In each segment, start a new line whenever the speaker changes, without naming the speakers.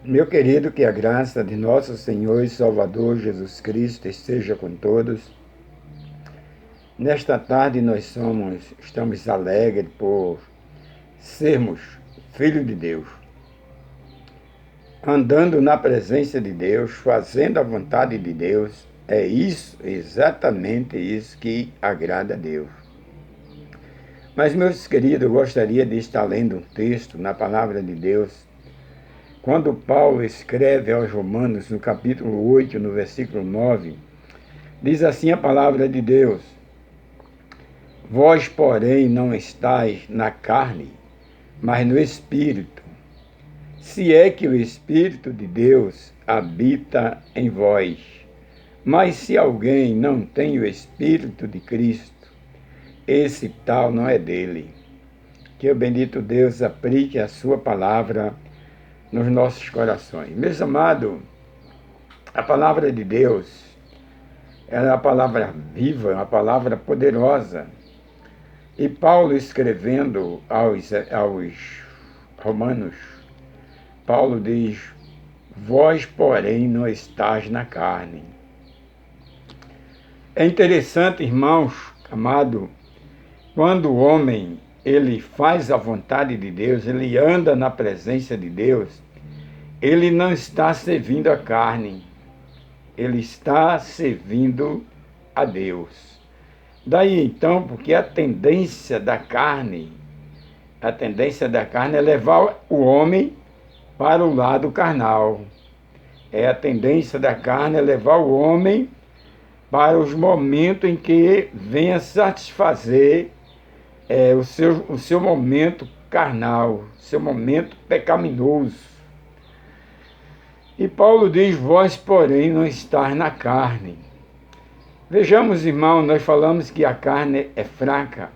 Meu querido, que a graça de nosso Senhor e Salvador Jesus Cristo esteja com todos. Nesta tarde estamos alegres por sermos filhos de Deus, andando na presença de Deus, fazendo a vontade de Deus. É isso, exatamente isso que agrada a Deus. Mas, meus queridos, eu gostaria de estar lendo um texto na palavra de Deus. Quando Paulo escreve aos Romanos, no capítulo 8, no versículo 9, diz assim a palavra de Deus: Vós, porém, não estáis na carne, mas no Espírito, se é que o Espírito de Deus habita em vós. Mas se alguém não tem o Espírito de Cristo, esse tal não é dele. Que o bendito Deus aplique a sua palavra nos nossos corações. Meus amados, a palavra de Deus é a palavra viva, uma palavra poderosa. E Paulo, escrevendo aos Romanos, Paulo diz: Vós, porém, não estáis na carne. É interessante, irmãos, amado, quando o homem ele faz a vontade de Deus, ele anda na presença de Deus, ele não está servindo a carne, ele está servindo a Deus. Daí então, porque a tendência da carne é levar o homem para o lado carnal. A tendência da carne é levar o homem para os momentos em que venha satisfazer o seu momento carnal, seu momento pecaminoso. E Paulo diz: Vós, porém, não estáis na carne. Vejamos, irmão, nós falamos que a carne é fraca.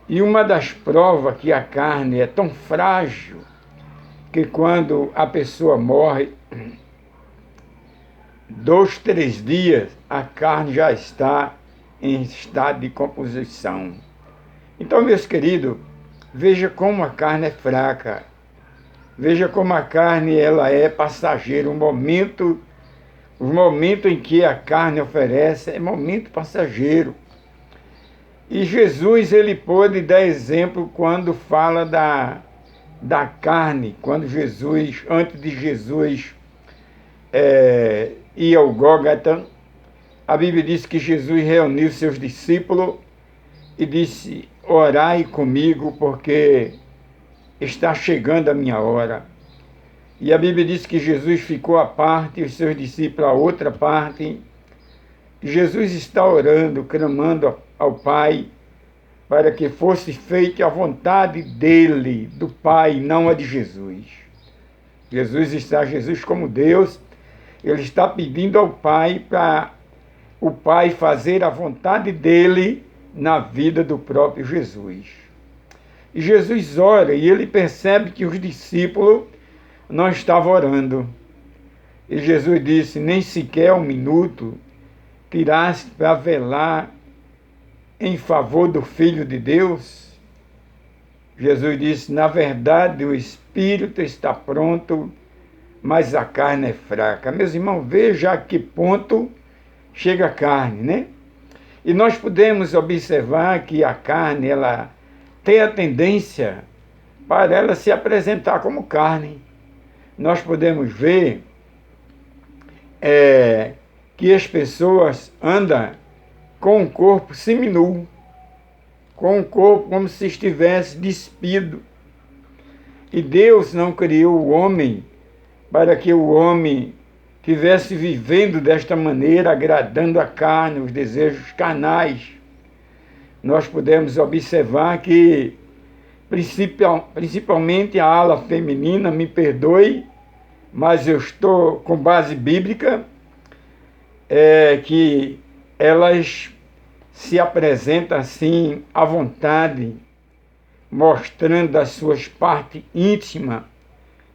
E uma das provas que a carne é tão frágil, que quando a pessoa morre, 2, 3 dias, a carne já está em estado de composição. Então, meus queridos, veja como a carne é fraca. Veja como a carne ela é passageira. O momento em que a carne oferece é momento passageiro. E Jesus ele pôde dar exemplo quando fala da carne, quando Jesus, antes de Jesus ir ao Gólgota, a Bíblia diz que Jesus reuniu seus discípulos e disse: Orai comigo, porque está chegando a minha hora. E a Bíblia diz que Jesus ficou à parte e os seus discípulos à outra parte. Jesus está orando, clamando ao Pai, para que fosse feita a vontade dele, do Pai, não a de Jesus. Jesus como Deus, ele está pedindo ao Pai para o Pai fazer a vontade dele na vida do próprio Jesus. E Jesus ora e ele percebe que os discípulos não estavam orando. E Jesus disse: Nem sequer 1 minuto tiraste para velar em favor do Filho de Deus? Jesus disse: Na verdade, o Espírito está pronto, mas a carne é fraca. Meus irmãos, veja a que ponto chega a carne, né? E nós podemos observar que a carne, ela tem a tendência para ela se apresentar como carne. Nós podemos ver que as pessoas andam com o corpo seminu, com o corpo como se estivesse despido. E Deus não criou o homem para que o homem estivesse vivendo desta maneira, agradando a carne, os desejos carnais. Nós podemos observar que, principalmente a ala feminina, me perdoe, mas eu estou com base bíblica, que elas se apresentam assim à vontade, mostrando as suas partes íntimas.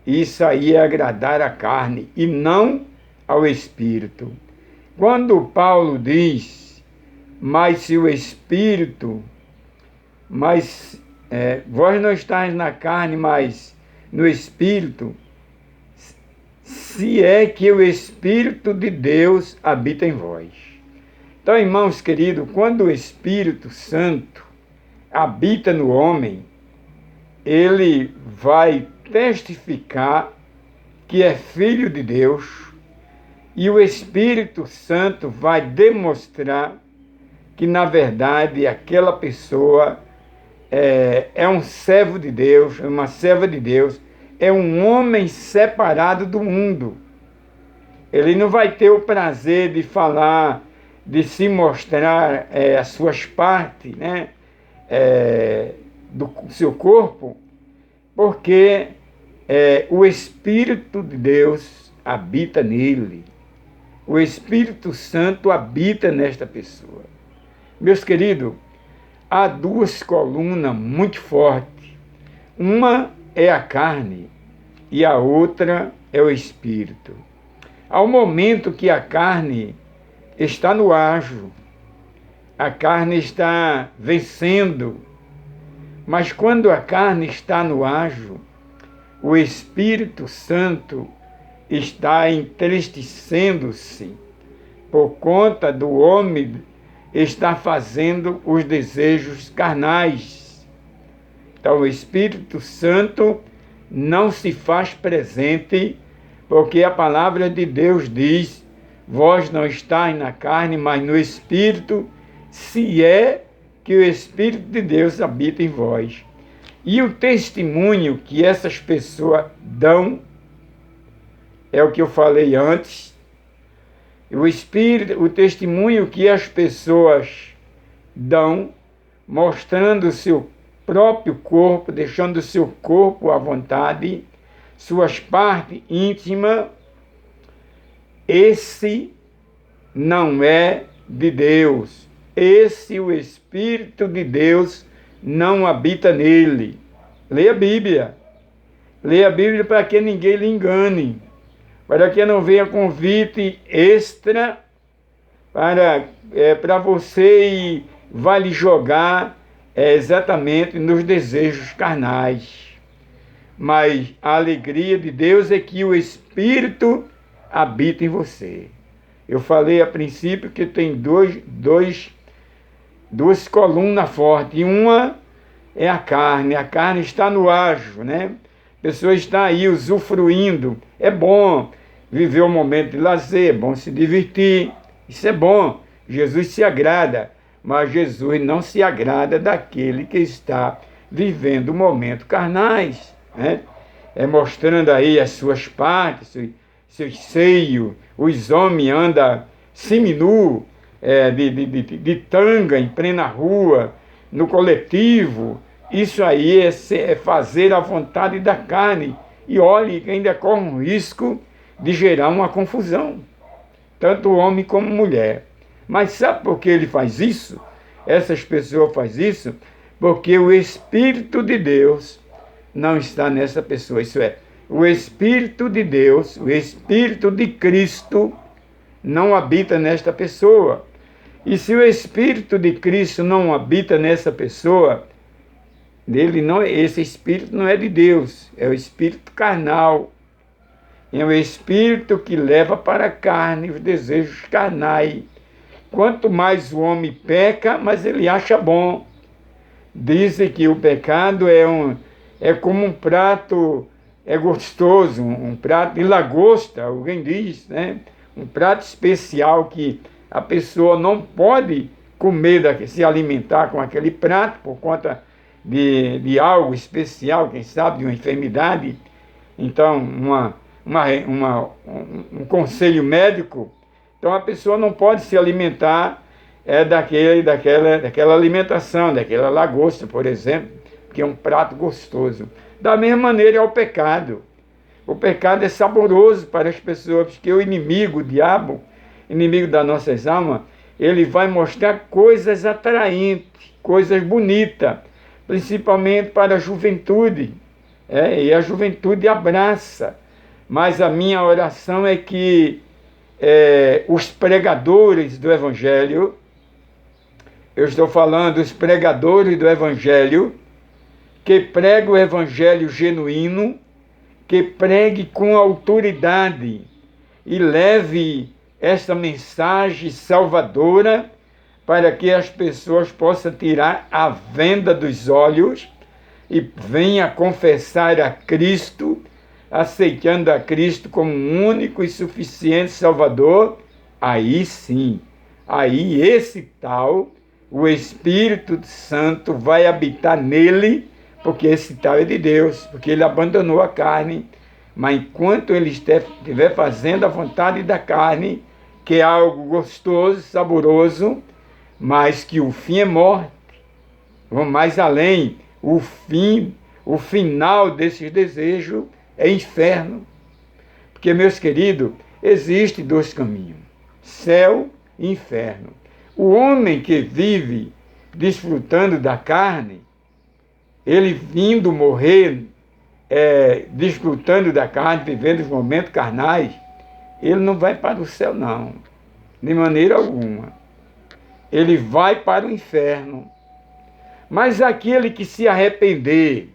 Isso aí é agradar a carne e não ao Espírito. Quando Paulo diz: Mas se o Espírito, vós não estáis na carne, mas no Espírito, se é que o Espírito de Deus habita em vós. Então, irmãos queridos, quando o Espírito Santo habita no homem, ele vai testificar que é filho de Deus, e o Espírito Santo vai demonstrar que, na verdade, aquela pessoa é um servo de Deus, é uma serva de Deus, é um homem separado do mundo. Ele não vai ter o prazer de falar, de se mostrar as suas partes, né, do seu corpo, porque o Espírito de Deus habita nele. O Espírito Santo habita nesta pessoa. Meus queridos, há duas colunas muito fortes. Uma é a carne e a outra é o Espírito. Ao momento que a carne está no ágio, a carne está vencendo, mas quando a carne está no ágio, o Espírito Santo está entristecendo-se por conta do homem estar fazendo os desejos carnais. Então, o Espírito Santo não se faz presente, porque a palavra de Deus diz: vós não estáis na carne, mas no Espírito, se é que o Espírito de Deus habita em vós. E o testemunho que essas pessoas dão é o que eu falei antes. O testemunho que as pessoas dão, mostrando o seu próprio corpo, deixando o seu corpo à vontade, suas partes íntimas, esse não é de Deus. Esse, o Espírito de Deus, não habita nele. Leia a Bíblia. Leia a Bíblia para que ninguém lhe engane, para que não venha convite extra para você e vai lhe jogar exatamente nos desejos carnais. Mas a alegria de Deus é que o Espírito habita em você. Eu falei a princípio que tem duas colunas fortes, e uma é a carne está no ágio, né? A pessoa está aí usufruindo, é bom viver um momento de lazer, é bom se divertir, isso é bom, Jesus se agrada, mas Jesus não se agrada daquele que está vivendo momentos carnais, né? Mostrando aí as suas partes, seus seios, os homens andam seminu, de tanga em plena rua, no coletivo. Isso aí é fazer a vontade da carne. E olhe que ainda corre um risco de gerar uma confusão, tanto homem como mulher. Mas sabe por que ele faz isso? Essas pessoas fazem isso porque o Espírito de Deus não está nessa pessoa. Isso é, o Espírito de Deus, o Espírito de Cristo não habita nesta pessoa. E se o Espírito de Cristo não habita nessa pessoa, esse Espírito não é de Deus, é o Espírito carnal. É o Espírito que leva para a carne os desejos carnais. Quanto mais o homem peca, mais ele acha bom. Dizem que o pecado é como um prato gostoso, um prato de lagosta, alguém diz, né? Um prato especial que a pessoa não pode comer, se alimentar com aquele prato por conta de algo especial, quem sabe, de uma enfermidade. Então, um conselho médico, então a pessoa não pode se alimentar daquela alimentação, daquela lagosta, por exemplo, que é um prato gostoso. Da mesma maneira é o pecado. O pecado é saboroso para as pessoas, porque o inimigo, o diabo, inimigo das nossas almas, ele vai mostrar coisas atraentes, coisas bonitas, principalmente para a juventude. E a juventude abraça. Mas a minha oração é que os pregadores do Evangelho, eu estou falando dos pregadores do Evangelho, que pregam o Evangelho genuíno, que pregue com autoridade e leve esta mensagem salvadora para que as pessoas possam tirar a venda dos olhos e venha confessar a Cristo, aceitando a Cristo como único e suficiente Salvador. Aí sim, aí esse tal, o Espírito Santo vai habitar nele, porque esse tal é de Deus, porque ele abandonou a carne. Mas enquanto ele estiver fazendo a vontade da carne, que é algo gostoso, saboroso, mas que o fim é morte. Vamos mais além, o final desses desejos é inferno. Porque, meus queridos, existem dois caminhos, céu e inferno. O homem que vive desfrutando da carne, ele vindo morrer, desfrutando da carne, vivendo os momentos carnais, ele não vai para o céu não, de maneira alguma. Ele vai para o inferno. Mas aquele que se arrepender,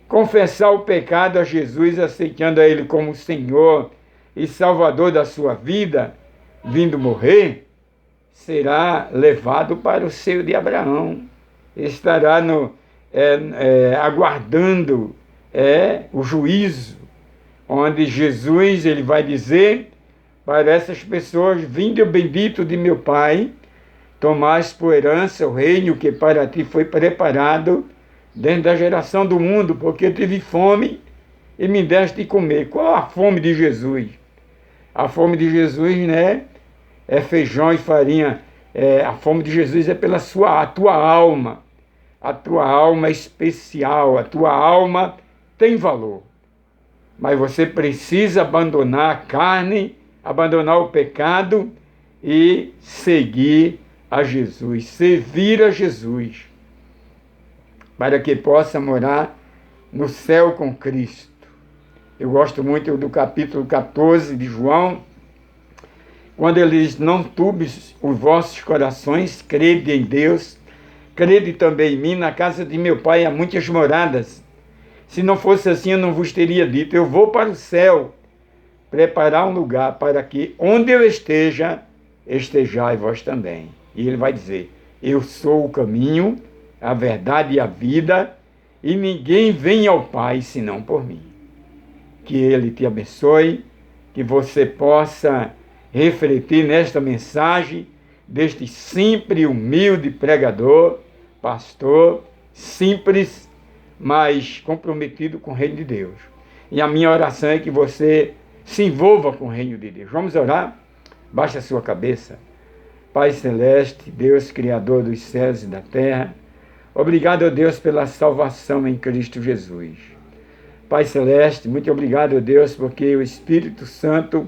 confessar o pecado a Jesus, aceitando a Ele como Senhor e Salvador da sua vida, vindo morrer, será levado para o seio de Abraão. Estará aguardando o juízo, onde Jesus ele vai dizer para essas pessoas: vinde o bendito de meu Pai, tomais por herança o reino que para ti foi preparado dentro da geração do mundo, porque tive fome e me deste de comer. Qual a fome de Jesus? A fome de Jesus, né, é feijão e farinha. A fome de Jesus é pela a tua alma. A tua alma é especial, a tua alma tem valor. Mas você precisa abandonar a carne, abandonar o pecado e seguir a Jesus, servir a Jesus, para que possa morar no céu com Cristo. Eu gosto muito do capítulo 14 de João, quando ele diz: não turbes os vossos corações, crede em Deus, crede também em mim. Na casa de meu Pai há muitas moradas. Se não fosse assim, eu não vos teria dito: eu vou para o céu, preparar um lugar para que onde eu esteja, estejai vós também. E ele vai dizer: eu sou o caminho, a verdade e a vida, e ninguém vem ao Pai senão por mim. Que Ele te abençoe, que você possa refletir nesta mensagem deste simples e humilde pregador, pastor, simples, mas comprometido com o reino de Deus. E a minha oração é que você se envolva com o reino de Deus. Vamos orar? Baixe a sua cabeça. Pai Celeste, Deus Criador dos céus e da terra, obrigado, ó Deus, pela salvação em Cristo Jesus. Pai Celeste, muito obrigado, ó Deus, porque o Espírito Santo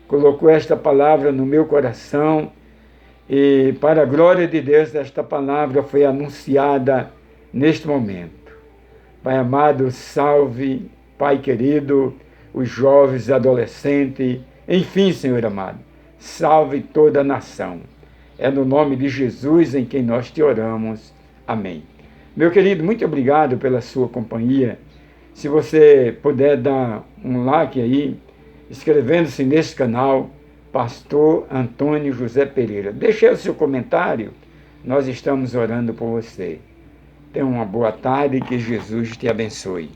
colocou esta palavra no meu coração e, para a glória de Deus, esta palavra foi anunciada neste momento. Pai amado, salve, Pai querido, os jovens, adolescentes, enfim, Senhor amado, salve toda a nação. É no nome de Jesus em quem nós te oramos. Amém. Meu querido, muito obrigado pela sua companhia. Se você puder dar um like aí, inscrevendo-se nesse canal, Pastor Antônio José Pereira. Deixe o seu comentário, nós estamos orando por você. Tenha uma boa tarde e que Jesus te abençoe.